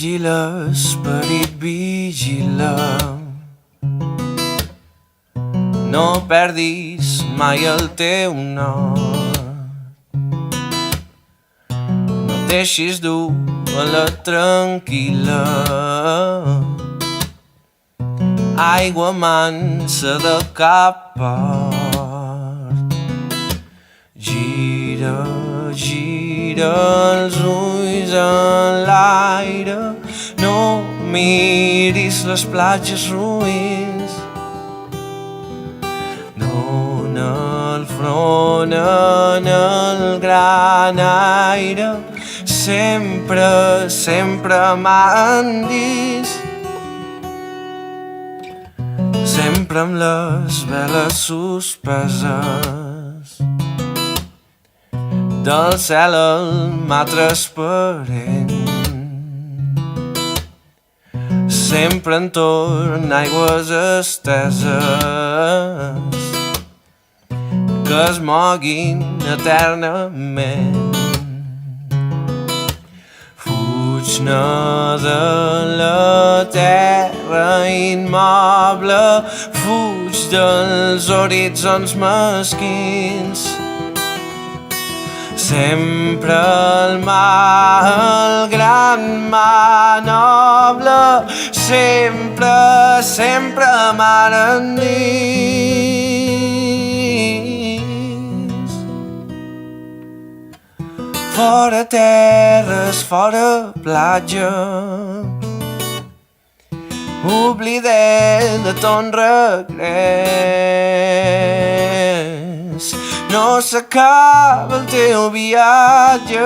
Vigila, esperit, vigila. No perdis mai el teu nord. No et deixis dur a la tranquil·la. Aigua mansa de cap port. Gira, gira els ulls en l'aire. No miris les platges roïns. Dona el front en el gran aire. Sempre, sempre m'han dit. Sempre amb les veles suspeses. Del cel el mar transparent. Sempre entorn aigües esteses que es moguin eternament. Fuig-ne de la terra immoble, fuig dels horitzons mesquins. Sempre el mar, el gran mar noble, sempre, sempre mar endins. Fora terres, fora platja, oblida't de ton regrés. No s'acaba el teu viatge,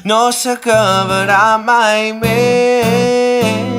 no s'acabarà mai més.